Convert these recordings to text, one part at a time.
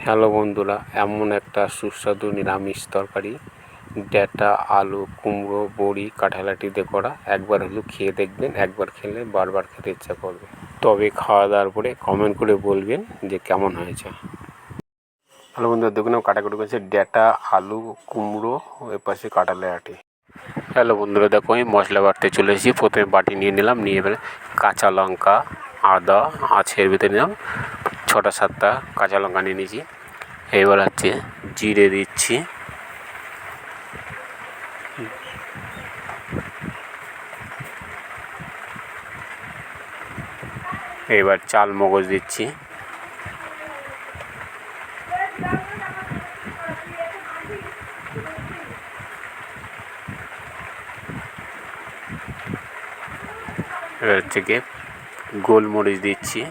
Hello বন্ধুরা, এমন একটা সুস্বাদু নিরামিষ তরকারি ডাঁটা আলু কুমড়ো বড়ি কাঁঠালাটি দিয়ে করা। একবার হলেও খেয়ে দেখবেন, একবার খেলে বারবার খেতে ইচ্ছা করবে। তবে খাওয়া দাওয়ার পরে কমেন্ট করে বলবেন যে কেমন হয়েছে। হ্যালো বন্ধুরা, দেখুন আমি কাটাকুটি করেছি ডাঁটা আলু কুমড়ো, এর পাশে কাঁঠালের আটি। হ্যালো বন্ধুরা, দেখো আমি মশলা বাটতে চলে এসেছি। প্রথমে বাটি নিয়ে নিলাম, নিয়ে এবারে কাঁচা লঙ্কা আদা আছে, এর ভিতরে নিলাম 6-7টা কাঁচা লঙ্কা নিয়ে নিয়েছি। এবার হচ্ছে জিরে দিচ্ছি, এবার চাল মগজ দিচ্ছি, এবার হচ্ছে গিয়ে গোলমরিচ দিচ্ছি,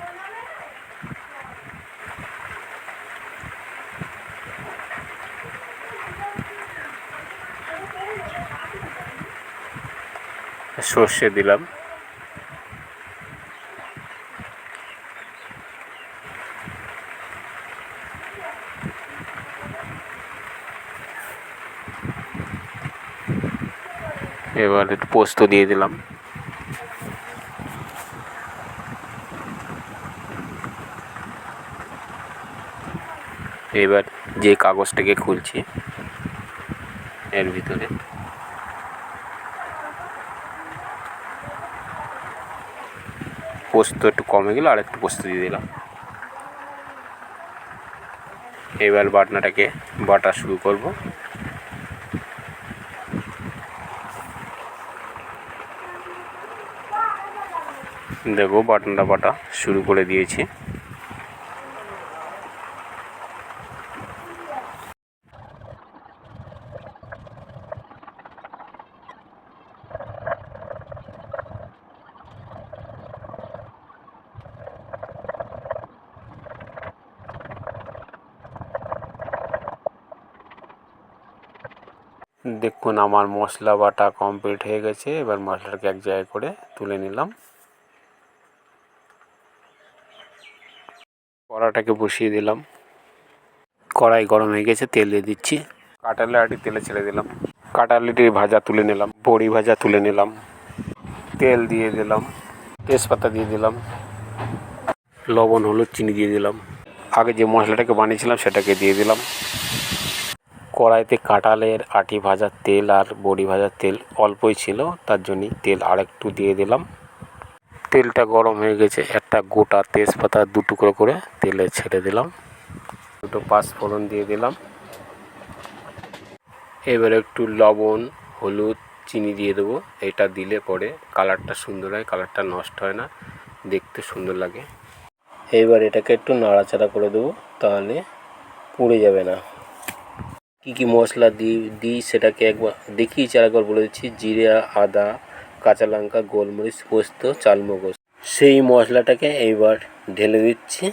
সর্ষে দিলাম, এবার একটু পোস্ত দিয়ে দিলাম, এবার যে কাগজটাকে খুলছি এর ভিতরে পোস্ত একটু কমে গেলে আর একটু পোস্ত দিয়ে দিলাম। এবার বাটনাটাকে বাটা শুরু করব। দেখো বাটনাটা বাটা শুরু করে দিয়েছি। দেখুন আমার মশলা বাটা কমপ্লিট হয়ে গেছে। এবার মশলাটাকে এক জায়গায় করে তুলে নিলাম। কড়াটাকে বসিয়ে দিলাম, কড়াই গরম হয়ে গেছে, তেল দিয়ে দিচ্ছি। কাঁঠালের আটি তেলে ছেড়ে দিলাম, কাঁঠালিটি ভাজা তুলে নিলাম, বড়ি ভাজা তুলে নিলাম, তেল দিয়ে দিলাম, তেজপাতা দিয়ে দিলাম, লবণ হলুদ চিনি দিয়ে দিলাম, আগে যে মশলাটাকে বানিয়েছিলাম সেটাকে দিয়ে দিলাম। কড়াইতে কাঁঠালের আটি ভাজার তেল আর বড়ি ভাজার তেল অল্পই ছিল, তার জন্যই তেল আরেকটু দিয়ে দিলাম। তেলটা গরম হয়ে গেছে, একটা গোটা তেজপাতা 2 টুকরো করে তেলে ছেড়ে দিলাম, 2টো পাঁচফোড়ন দিয়ে দিলাম। এবার একটু লবণ হলুদ চিনি দিয়ে দেবো। এটা দিলে পরে কালারটা সুন্দর হয়, কালারটা নষ্ট হয় না, দেখতে সুন্দর লাগে। এবার এটাকে একটু নাড়াচাড়া করে দেবো, তাহলে পুড়ে যাবে না। কী মশলা দিই সেটাকে একবার দেখিয়েছি, আরেকবার বলে দিচ্ছি। জিরে আদা কাঁচা লঙ্কা গোলমরিচ পোস্ত চালমগজ, সেই মশলাটাকে এইবার ঢেলে দিচ্ছি।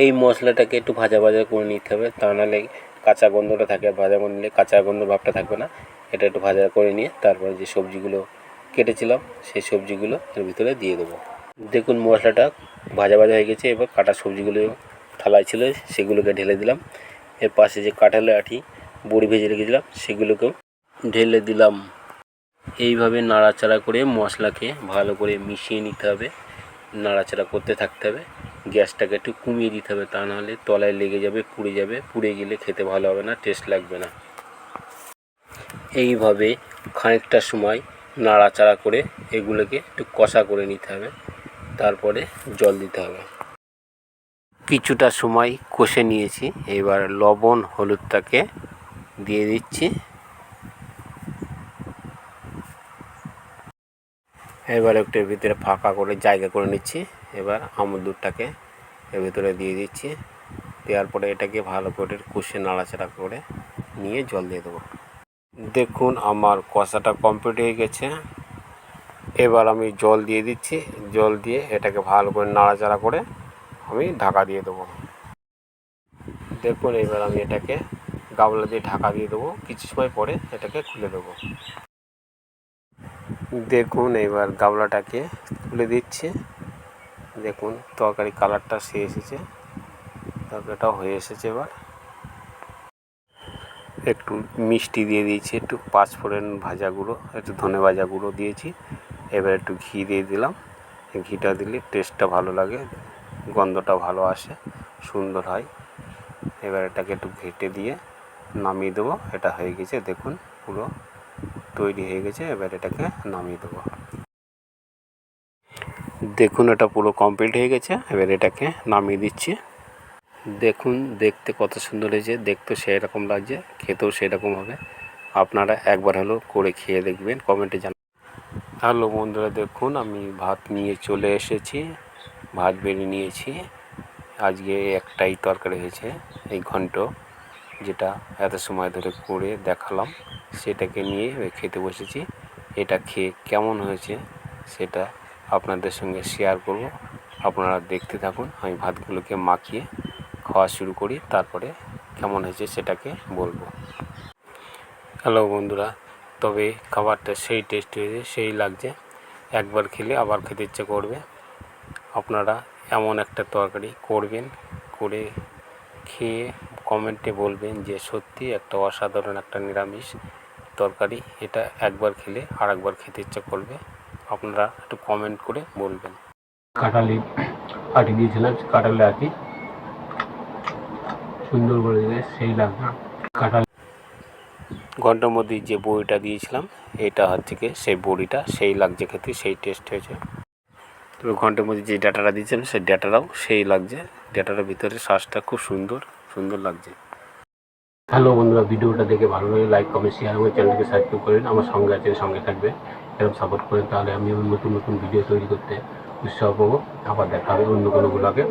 এই মশলাটাকে একটু ভাজা ভাজা করে নিতে হবে, তা নাহলে কাঁচা গন্ধটা থাকে, ভাজা করে নিলে কাঁচা গন্ধ ভাবটা থাকবে না। এটা একটু ভাজা করে নিয়ে তারপরে যে সবজিগুলো কেটেছিলাম সেই সবজিগুলো এর ভিতরে দিয়ে দেবো। দেখুন মশলাটা ভাজা ভাজা হয়ে গেছে। এবার কাটা সবজিগুলো থালায় ছিল সেগুলোকে ঢেলে দিলাম। এর পাশে যে কাঁঠালের আটি বড়ি ভেজে রেখেছিলাম সেগুলোকেও ঢেলে দিলাম। এইভাবে নাড়াচাড়া করে মশলাকে ভালো করে মিশিয়ে নিতে হবে, নাড়াচাড়া করতে থাকতে হবে। গ্যাসটাকে একটু কমিয়ে দিতে হবে, তা নাহলে তলায় লেগে যাবে, পুড়ে যাবে, পুড়ে গেলে খেতে ভালো হবে না, টেস্ট লাগবে না। এইভাবে খানিকটা সময় নাড়াচাড়া করে এগুলোকে একটু কষা করে নিতে হবে, তারপরে জল দিতে হবে। কিছুটা সময় কষে নিয়েছি, এবার লবণ হলুদটাকে দিয়ে দিচ্ছি। এবার একটু এর ভিতরে ফাঁকা করে জায়গা করে নিচ্ছি। এবার আমুল দুধটাকে এর ভিতরে দিয়ে দিচ্ছি, দেওয়ার পরে এটাকে ভালো করে কষে নাড়াচাড়া করে নিয়ে জল দিয়ে দেবো। দেখুন আমার কষাটা কমপ্লিট হয়ে গেছে। এবার আমি জল দিয়ে দিচ্ছি, জল দিয়ে এটাকে ভালো করে নাড়াচাড়া করে আমি ঢাকা দিয়ে দেবো। দেখুন এবার আমি এটাকে গামলা দিয়ে ঢাকা দিয়ে দেবো, কিছু সময় পরে এটাকে খুলে দেবো। দেখুন এবার গাবলাটাকে তুলে দিচ্ছি। দেখুন তরকারি কালারটা সে এসেছে, তরকারিটাও হয়ে এসেছে। এবার একটু মিষ্টি দিয়ে দিয়েছি, একটু পাঁচফোড়ন ভাজা গুঁড়ো, একটু ধনে ভাজা গুঁড়ো দিয়েছি। এবার একটু ঘি দিয়ে দিলাম। ঘিটা দিলে টেস্টটা ভালো লাগে, গন্ধটা ভালো আসে, সুন্দর হয়। এবার এটাকে একটু ঘেঁটে দিয়ে নামিয়ে দেবো। এটা হয়ে গেছে, দেখুন পুরো তৈরি হয়ে গেছে। এবার এটাকে নামিয়ে দেবো। দেখুন এটা পুরো কমপ্লিট হয়ে গেছে। এবার এটাকে নামিয়ে দিচ্ছি। দেখুন দেখতে কত সুন্দর হয়েছে, দেখতেও সেই রকম লাগছে, খেতেও সেই রকম হবে। আপনারা একবার হলেও করে খেয়ে দেখবেন, কমেন্টে জানান। হ্যালো বন্ধুরা, দেখুন আমি ভাত নিয়ে চলে এসেছি, ভাত বেড়ে নিয়েছি। আজকে একটাই তরকারি হয়েছে, এই ঘন্ট, যেটা এত সময় ধরে করে দেখালাম, সেটাকে নিয়ে খেতে বসেছি। এটা খেয়ে কেমন হয়েছে সেটা আপনাদের সঙ্গে শেয়ার করব। আপনারা দেখতে থাকুন। আমি ভাতগুলোকে মাখিয়ে খাওয়া শুরু করি, তারপরে কেমন হয়েছে সেটাকে বলবো। হ্যালো বন্ধুরা, তবে খাবারটা সেই টেস্ট হয়েছে, সেই লাগছে। একবার খেলে আবার খেতে ইচ্ছে করবে। আপনারা এমন একটা তরকারি করবেন, করে খেয়ে কমেন্টে বলবেন যে সত্যি একটা অসাধারণ একটা নিরামিষ তরকারি। এটা একবার খেলে আর একবার খেতে ইচ্ছে করবে। আপনারা একটু কমেন্ট করে বলবেন। কাঁঠালি আটি দিয়েছিলাম, কাঁঠালি আটি সুন্দর করে সেই লাগবে। কাঁঠাল ঘন্টার মধ্যে যে বড়িটা দিয়েছিলাম, এটা হচ্ছে কি সেই বড়িটা সেই লাগছে খেতে, সেই টেস্ট হয়েছে। তবে ঘন্টার মধ্যে যে ডাটাটা দিয়েছিলাম সেই ডাটাটাও সেই লাগছে। ডাটাটার ভিতরে শ্বাসটা খুব সুন্দর সুন্দর লাগছে। হ্যালো বন্ধুরা, ভিডিওটা দেখে ভালো লাগে লাইক কমেন্ট শেয়ার, আমার চ্যানেলকে সাবস্ক্রাইব করেন। আমার সঙ্গে আছেন, সঙ্গে থাকবে, এরকম সাপোর্ট করেন, তাহলে আমি নতুন নতুন ভিডিও তৈরি করতে উৎসাহ পাবো। আবার দেখা হবে অন্য কোনো ব্লগে।